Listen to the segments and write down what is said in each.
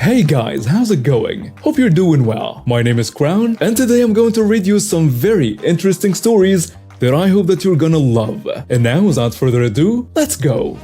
Hey guys, how's it going? Hope you're doing well. My name is Crown, and today I'm going to read you some very interesting stories that I hope that you're gonna love. And now, without further ado, let's go!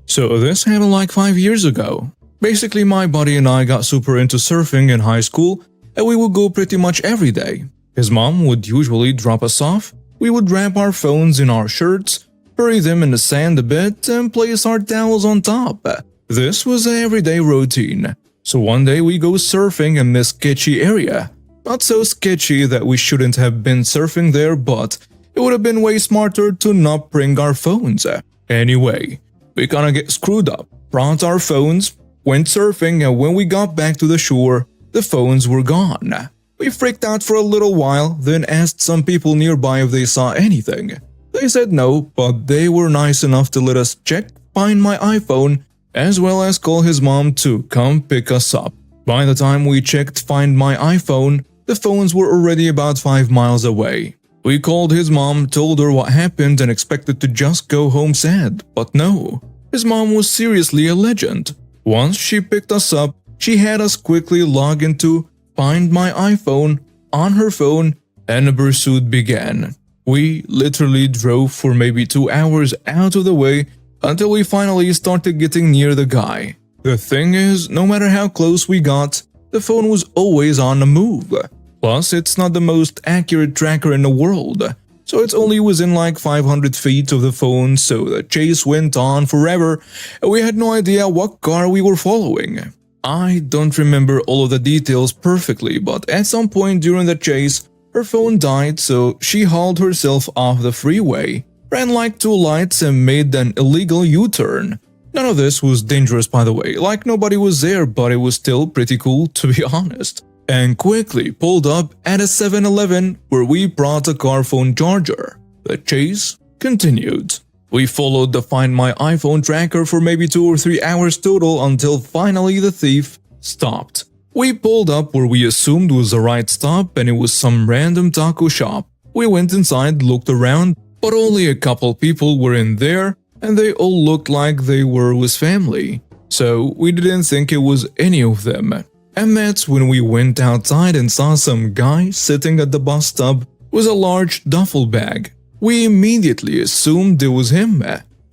So this happened like 5 years ago. Basically, my buddy and I got super into surfing in high school, and we would go pretty much every day. His mom would usually drop us off, we would wrap our phones in our shirts, bury them in the sand a bit, and place our towels on top. This was an everyday routine. So one day we go surfing in this sketchy area. Not so sketchy that we shouldn't have been surfing there, but it would have been way smarter to not bring our phones. Anyway, we kinda get screwed up, brought our phones, went surfing, and when we got back to the shore, the phones were gone. We freaked out for a little while, then asked some people nearby if they saw anything. They said no, but they were nice enough to let us check Find My iPhone, as well as call his mom to come pick us up. By the time we checked Find My iPhone, the phones were already about 5 miles away. We called his mom, told her what happened, and expected to just go home sad, but no. His mom was seriously a legend. Once she picked us up, she had us quickly log into Find My iPhone on her phone, and the pursuit began. We literally drove for maybe 2 hours out of the way until we finally started getting near the guy. The thing is, no matter how close we got, the phone was always on the move. Plus, it's not the most accurate tracker in the world, so it's only within like 500 feet of the phone, so the chase went on forever, and we had no idea what car we were following. I don't remember all of the details perfectly, but at some point during the chase, her phone died, so she hauled herself off the freeway, ran like 2 lights, and made an illegal U-turn. None of this was dangerous, by the way, like nobody was there, but it was still pretty cool, to be honest. And quickly pulled up at a 7-Eleven where we brought a car phone charger. The chase continued. We followed the Find My iPhone tracker for maybe 2 or 3 hours total until finally the thief stopped. We pulled up where we assumed was the right stop, and it was some random taco shop. We went inside, looked around, but only a couple people were in there, and they all looked like they were with family. So we didn't think it was any of them. And that's when we went outside and saw some guy sitting at the bus stop with a large duffel bag. We immediately assumed it was him.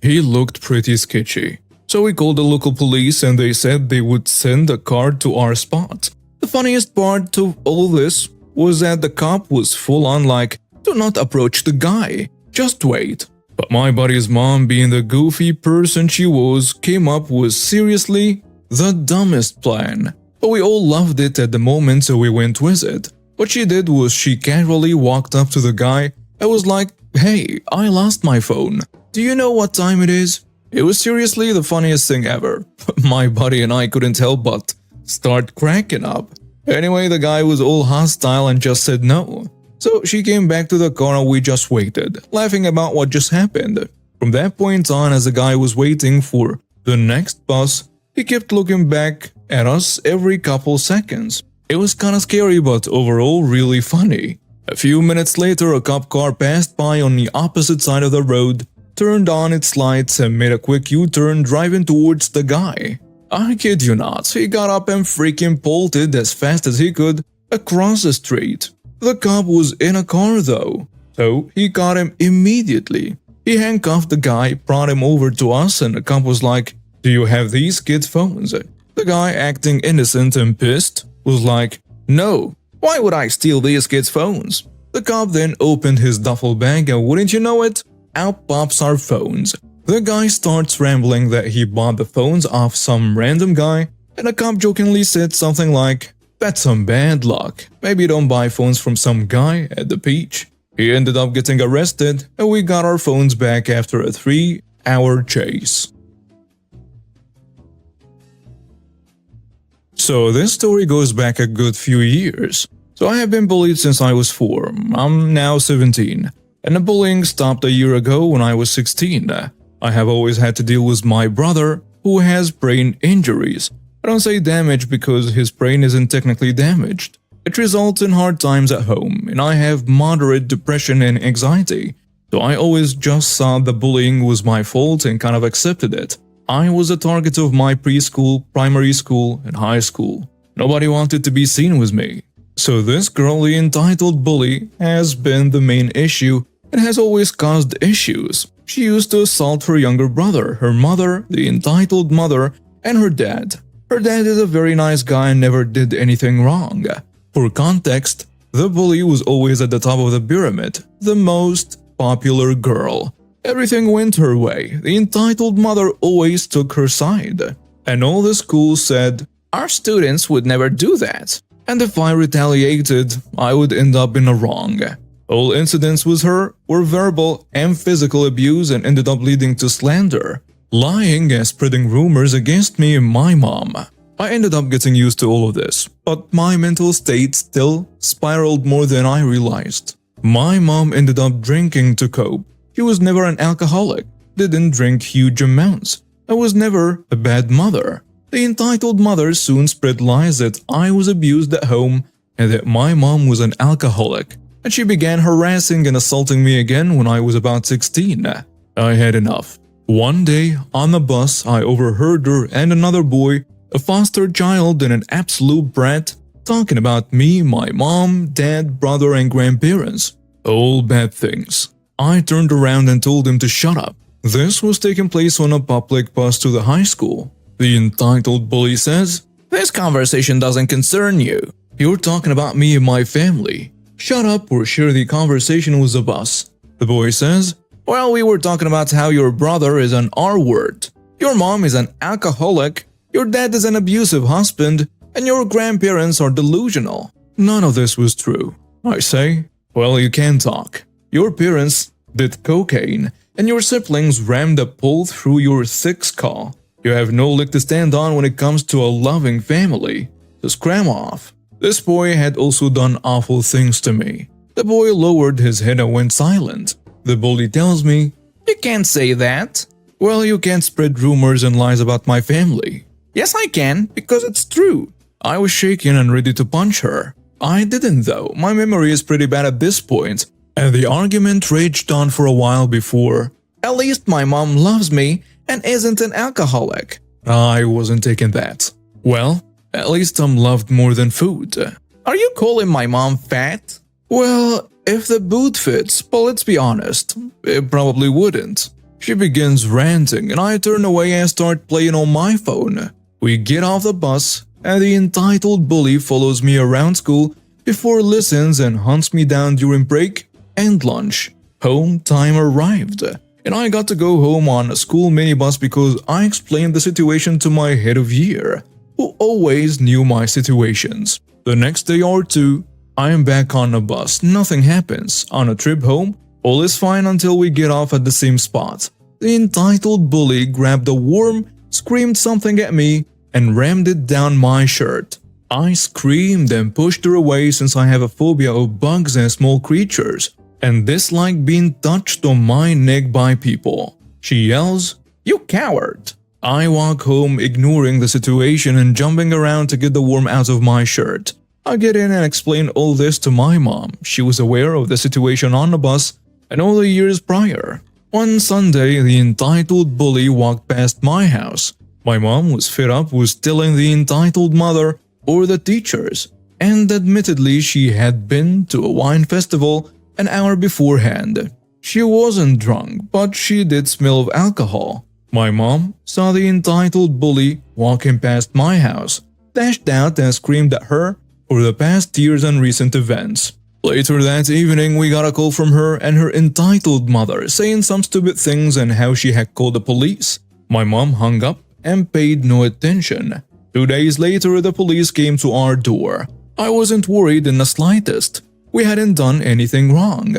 He looked pretty sketchy. So we called the local police, and they said they would send a car to our spot. The funniest part of all this was that the cop was full on like, do not approach the guy, just wait. But my buddy's mom, being the goofy person she was, came up with seriously the dumbest plan. But we all loved it at the moment, so we went with it. What she did was she casually walked up to the guy and was like, hey, I lost my phone. Do you know what time it is? It was seriously the funniest thing ever. My buddy and I couldn't help but start cracking up. Anyway, the guy was all hostile and just said no. So she came back to the car and we just waited, laughing about what just happened. From that point on, as the guy was waiting for the next bus, he kept looking back at us every couple seconds. It was kinda scary, but overall really funny. A few minutes later, a cop car passed by on the opposite side of the road, turned on its lights, and made a quick U-turn driving towards the guy. I kid you not, he got up and freaking bolted as fast as he could across the street. The cop was in a car though, so he got him immediately. He handcuffed the guy, brought him over to us, and the cop was like, do you have these kids' phones? The guy, acting innocent and pissed, was like, no, why would I steal these kids' phones? The cop then opened his duffel bag, and wouldn't you know it, out pops our phones. The guy starts rambling that he bought the phones off some random guy, and the cop jokingly said something like, that's some bad luck, maybe don't buy phones from some guy at the beach. He ended up getting arrested, and we got our phones back after a 3-hour chase. So this story goes back a good few years. So I have been bullied since I was 4, I'm now 17. And the bullying stopped a year ago when I was 16. I have always had to deal with my brother, who has brain injuries. I don't say damage because his brain isn't technically damaged. It results in hard times at home, and I have moderate depression and anxiety. so I always just thought the bullying was my fault and kind of accepted it. I was the target of my preschool, primary school, and high school. Nobody wanted to be seen with me. So this girly entitled bully has been the main issue and has always caused issues. She used to assault her younger brother, her mother, the entitled mother, and her dad. Her dad is a very nice guy and never did anything wrong. For context, the bully was always at the top of the pyramid, the most popular girl. Everything went her way. The entitled mother always took her side. And all the school said, "Our students would never do that." And if I retaliated, I would end up in the wrong. All incidents with her were verbal and physical abuse and ended up leading to slander, lying and spreading rumors against me and my mom. I ended up getting used to all of this, but my mental state still spiraled more than I realized. My mom ended up drinking to cope. She was never an alcoholic, didn't drink huge amounts, and was never a bad mother. The entitled mother soon spread lies that I was abused at home and that my mom was an alcoholic, and she began harassing and assaulting me again when I was about 16. I had enough. One day, on the bus, I overheard her and another boy, a foster child and an absolute brat, talking about me, my mom, dad, brother, and grandparents. All bad things. I turned around and told him to shut up. This was taking place on a public bus to the high school. The entitled bully says, "This conversation doesn't concern you. You're talking about me and my family. Shut up or share the conversation with the bus." The boy says, "Well, we were talking about how your brother is an R-word. Your mom is an alcoholic. Your dad is an abusive husband. And your grandparents are delusional." None of this was true. I say, "Well, you can talk. Your parents did cocaine, and your siblings rammed a pole through your thick skull. You have no leg to stand on when it comes to a loving family. So scram off." This boy had also done awful things to me. The boy lowered his head and went silent. The bully tells me, "You can't say that." "Well, you can't spread rumors and lies about my family." "Yes, I can, because it's true." I was shaking and ready to punch her. I didn't though. My memory is pretty bad at this point, and the argument raged on for a while before, "At least my mom loves me and isn't an alcoholic." I wasn't taking that. "Well, at least I'm loved more than food." "Are you calling my mom fat?" "Well, if the boot fits, but let's be honest, it probably wouldn't." She begins ranting and I turn away and start playing on my phone. We get off the bus and the entitled bully follows me around school before listens and hunts me down during break and lunch. Home time arrived, and I got to go home on a school minibus because I explained the situation to my head of year, who always knew my situations. The next day or two, I am back on a bus. Nothing happens. On a trip home, all is fine until we get off at the same spot. The entitled bully grabbed a worm, screamed something at me, and rammed it down my shirt. I screamed and pushed her away since I have a phobia of bugs and small creatures, and dislike being touched on my neck by people. She yells, "You coward!" I walk home ignoring the situation and jumping around to get the worm out of my shirt. I get in and explain all this to my mom. She was aware of the situation on the bus and all the years prior. One Sunday, the entitled bully walked past my house. My mom was fed up with telling the entitled mother or the teachers, and admittedly she had been to a wine festival an hour beforehand. She wasn't drunk, but she did smell of alcohol. My mom saw the entitled bully walking past my house, dashed out and screamed at her for the past years and recent events. Later that evening, we got a call from her and her entitled mother saying some stupid things and how she had called the police. My mom hung up and paid no attention. 2 days later, the police came to our door. I wasn't worried in the slightest. We hadn't done anything wrong.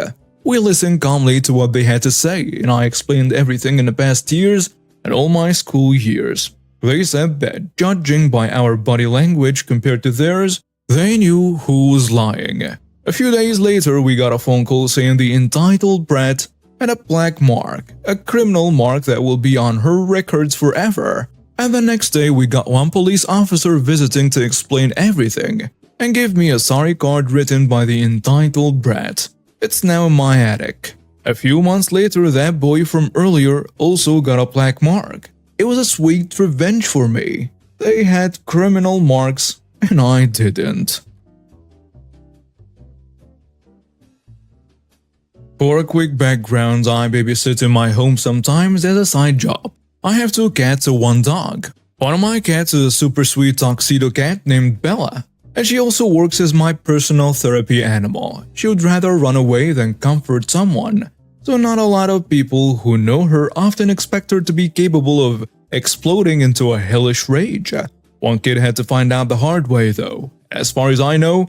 We listened calmly to what they had to say, and I explained everything in the past years and all my school years. They said that, judging by our body language compared to theirs, they knew who was lying. A few days later, we got a phone call saying the entitled brat had a black mark, a criminal mark that will be on her records forever. And the next day, we got one police officer visiting to explain everything and give me a sorry card written by the entitled brat. It's now in my attic. A few months later, that boy from earlier also got a black mark. It was a sweet revenge for me. They had criminal marks and I didn't. For a quick background, I babysit in my home sometimes as a side job. I have 2 cats and 1 dog. One of my cats is a super sweet tuxedo cat named Bella, and she also works as my personal therapy animal. She would rather run away than comfort someone, so not a lot of people who know her often expect her to be capable of exploding into a hellish rage. One kid had to find out the hard way though. As far as I know,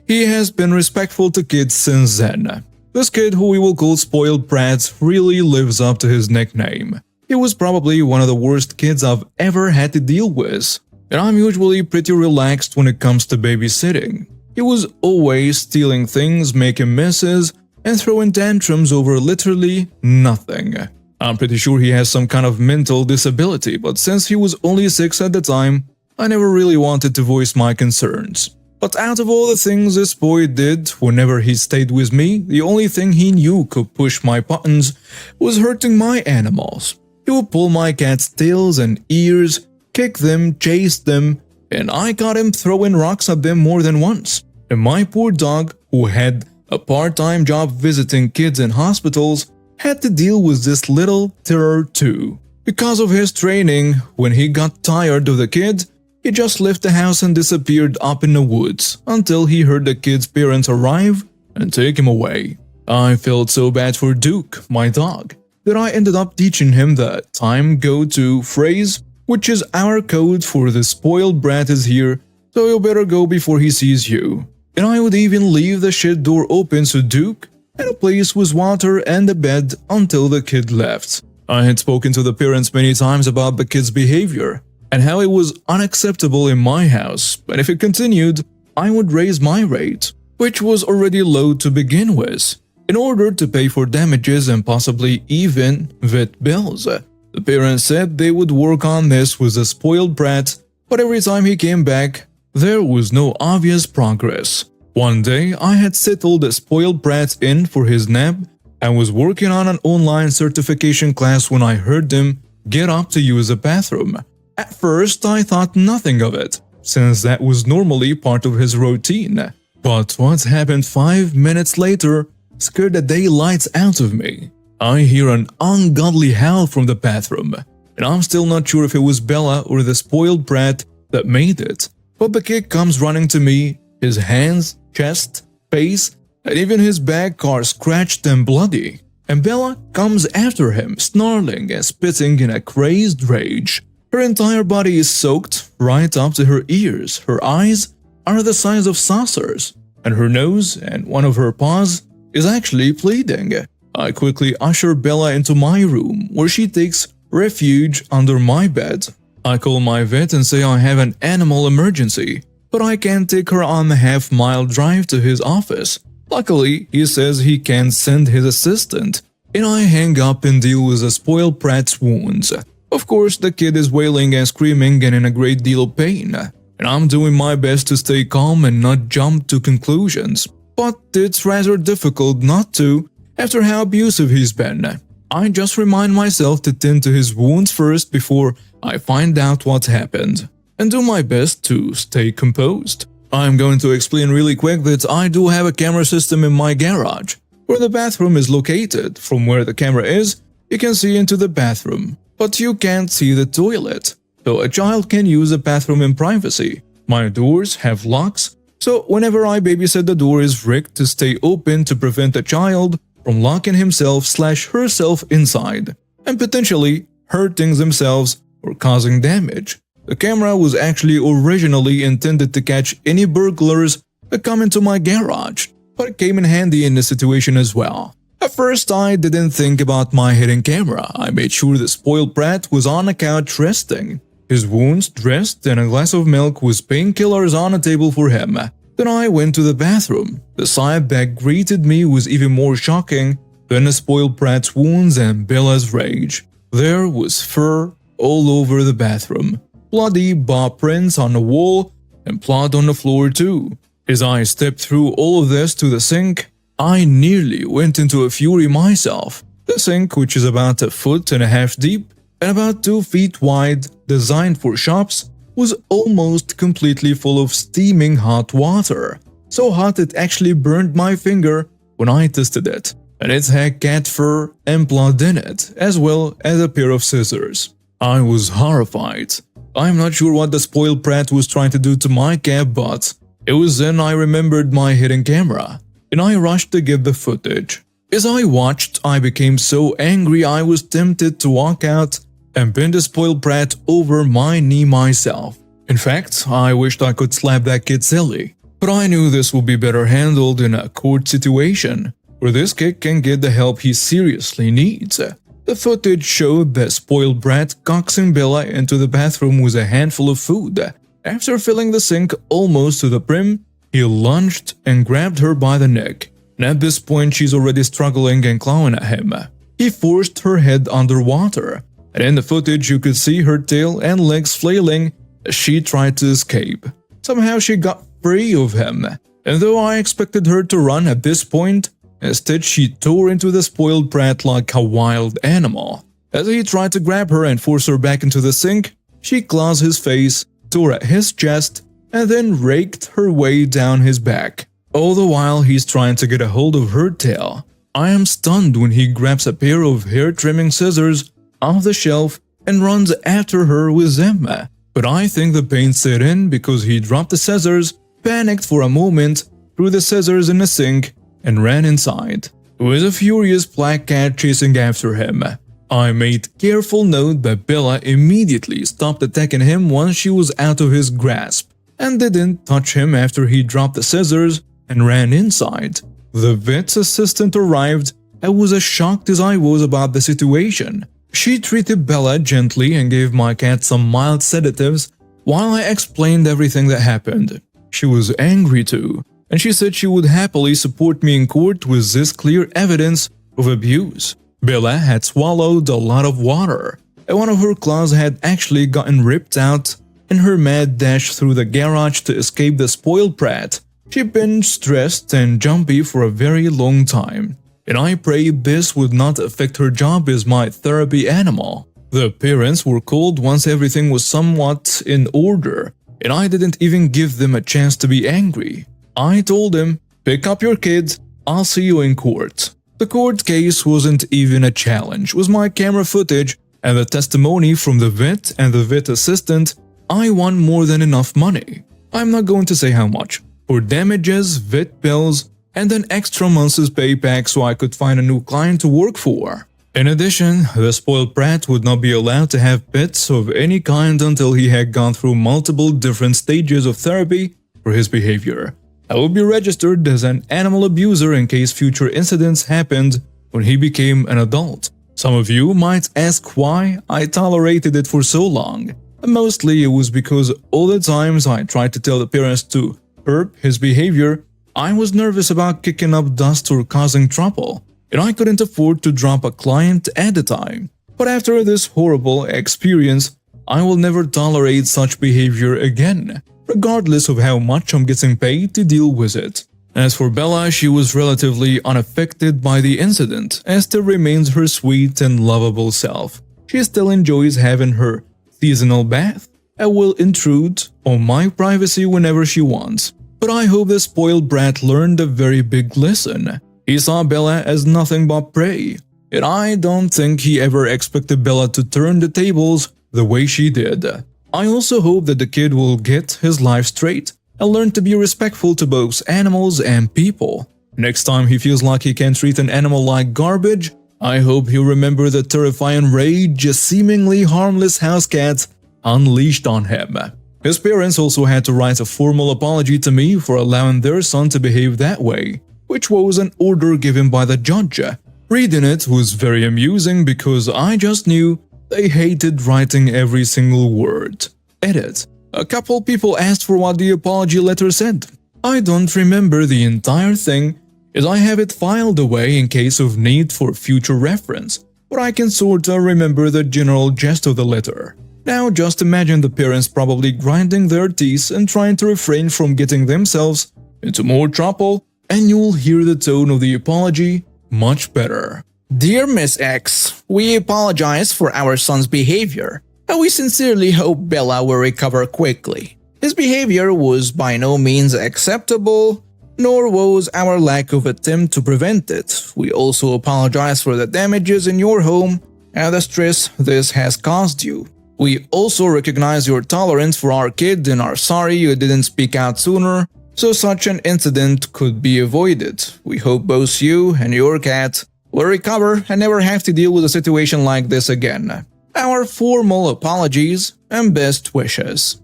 he has been respectful to kids since then. This kid, who we will call Spoiled Brat, really lives up to his nickname. He was probably one of the worst kids I've ever had to deal with, and I'm usually pretty relaxed when it comes to babysitting. He was always stealing things, making messes, and throwing tantrums over literally nothing. I'm pretty sure he has some kind of mental disability, but since he was only 6 at the time, I never really wanted to voice my concerns. But out of all the things this boy did whenever he stayed with me, the only thing he knew could push my buttons was hurting my animals. He would pull my cat's tails and ears, kick them, chase them, and I got him throwing rocks at them more than once. And my poor dog, who had a part-time job visiting kids in hospitals, had to deal with this little terror too. Because of his training, when he got tired of the kid, he just left the house and disappeared up in the woods until he heard the kid's parents arrive and take him away. I felt so bad for Duke, my dog, that I ended up teaching him the time go to phrase, which is our code for the spoiled brat is here, so you better go before he sees you. And I would even leave the shed door open so Duke had a place with water and a bed until the kid left. I had spoken to the parents many times about the kid's behavior and how it was unacceptable in my house, but if it continued, I would raise my rate, which was already low to begin with, in order to pay for damages and possibly even vet bills. The parents said they would work on this with the spoiled brat, but every time he came back, there was no obvious progress. One day, I had settled the spoiled brat in for his nap and was working on an online certification class when I heard him get up to use the bathroom. At first, I thought nothing of it, since that was normally part of his routine. But what happened 5 minutes later scared the daylights out of me. I hear an ungodly howl from the bathroom, and I'm still not sure if it was Bella or the spoiled brat that made it. But the kid comes running to me, his hands, chest, face, and even his back are scratched and bloody. And Bella comes after him, snarling and spitting in a crazed rage. Her entire body is soaked right up to her ears, her eyes are the size of saucers, and her nose and one of her paws is actually bleeding. I quickly usher Bella into my room, where she takes refuge under my bed. I call my vet and say I have an animal emergency, but I can't take her on the half-mile drive to his office. Luckily, he says he can send his assistant, and I hang up and deal with the spoiled brat's wounds. Of course, the kid is wailing and screaming and in a great deal of pain, and I'm doing my best to stay calm and not jump to conclusions. But it's rather difficult not to, after how abusive he's been. I just remind myself to tend to his wounds first before I find out what happened, and do my best to stay composed. I'm going to explain really quick that I do have a camera system in my garage, where the bathroom is located. From where the camera is, you can see into the bathroom, but you can't see the toilet, so a child can use the bathroom in privacy. My doors have locks, so whenever I babysit, the door is rigged to stay open to prevent a child from locking himself/herself inside, and potentially hurting themselves or causing damage. The camera was actually originally intended to catch any burglars that come into my garage, but it came in handy in this situation as well. At first, I didn't think about my hidden camera. I made sure the spoiled brat was on the couch resting, his wounds dressed, and a glass of milk with painkillers on a table for him. Then I went to the bathroom. The sight that greeted me was even more shocking than the spoiled brat's wounds and Bella's rage. There was fur all over the bathroom, bloody paw prints on the wall, and blood on the floor too. As I stepped through all of this to the sink, I nearly went into a fury myself. The sink, which is about a foot and a half deep and about 2 feet wide, designed for shops, was almost completely full of steaming hot water. So hot it actually burned my finger when I tested it, and it had cat fur and blood in it, as well as a pair of scissors. I was horrified. I'm not sure what the spoiled brat was trying to do to my cat, but it was then I remembered my hidden camera, and I rushed to get the footage. As I watched, I became so angry I was tempted to walk out and bend the spoiled brat over my knee myself. In fact, I wished I could slap that kid silly, but I knew this would be better handled in a court situation, where this kid can get the help he seriously needs. The footage showed the spoiled brat coaxing Bella into the bathroom with a handful of food. After filling the sink almost to the brim, he lunged and grabbed her by the neck, and at this point she's already struggling and clawing at him. He forced her head underwater, and in the footage you could see her tail and legs flailing as she tried to escape. Somehow she got free of him, and though I expected her to run at this point, instead she tore into the spoiled brat like a wild animal. As he tried to grab her and force her back into the sink, she clawed his face, tore at his chest, and then raked her way down his back. All the while he's trying to get a hold of her tail. I am stunned when he grabs a pair of hair-trimming scissors off the shelf and runs after her with them. But I think the pain set in because he dropped the scissors, panicked for a moment, threw the scissors in the sink, and ran inside, with a furious black cat chasing after him. I made careful note that Bella immediately stopped attacking him once she was out of his grasp, and didn't touch him after he dropped the scissors and ran inside. The vet's assistant arrived and was as shocked as I was about the situation. She treated Bella gently and gave my cat some mild sedatives while I explained everything that happened. She was angry too, and she said she would happily support me in court with this clear evidence of abuse. Bella had swallowed a lot of water, and one of her claws had actually gotten ripped out in her mad dash through the garage to escape the spoiled brat. She'd been stressed and jumpy for a very long time, and I prayed this would not affect her job as my therapy animal. The parents were called once everything was somewhat in order, and I didn't even give them a chance to be angry. I told them, "Pick up your kids, I'll see you in court." The court case wasn't even a challenge. With my camera footage and the testimony from the vet and the vet assistant, I won more than enough money. I'm not going to say how much. For damages, vet bills, and an extra month's payback so I could find a new client to work for. In addition, the spoiled brat would not be allowed to have pets of any kind until he had gone through multiple different stages of therapy for his behavior. I would be registered as an animal abuser in case future incidents happened when he became an adult. Some of you might ask why I tolerated it for so long. Mostly it was because all the times I tried to tell the parents to curb his behavior, I was nervous about kicking up dust or causing trouble, and I couldn't afford to drop a client at a time. But after this horrible experience, I will never tolerate such behavior again, regardless of how much I'm getting paid to deal with it. As for Bella, she was relatively unaffected by the incident, and still remains her sweet and lovable self. She still enjoys having her seasonal bath and will intrude on my privacy whenever she wants. But I hope the spoiled brat learned a very big lesson. He saw Bella as nothing but prey, and I don't think he ever expected Bella to turn the tables the way she did. I also hope that the kid will get his life straight and learn to be respectful to both animals and people. Next time he feels like he can treat an animal like garbage, I hope he'll remember the terrifying rage a seemingly harmless house cat unleashed on him. His parents also had to write a formal apology to me for allowing their son to behave that way, which was an order given by the judge. Reading it was very amusing because I just knew they hated writing every single word. Edit. A couple people asked for what the apology letter said. I don't remember the entire thing, as I have it filed away in case of need for future reference, but I can sorta remember the general gist of the letter. Now just imagine the parents probably grinding their teeth and trying to refrain from getting themselves into more trouble and you'll hear the tone of the apology much better. Dear Miss X, we apologize for our son's behavior, and we sincerely hope Bella will recover quickly. His behavior was by no means acceptable, nor was our lack of attempt to prevent it. We also apologize for the damages in your home and the stress this has caused you. We also recognize your tolerance for our kid and are sorry you didn't speak out sooner, so such an incident could be avoided. We hope both you and your cat will recover and never have to deal with a situation like this again. Our formal apologies and best wishes.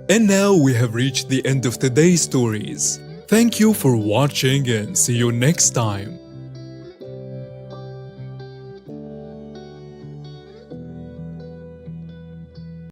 And now we have reached the end of today's stories. Thank you for watching and see you next time.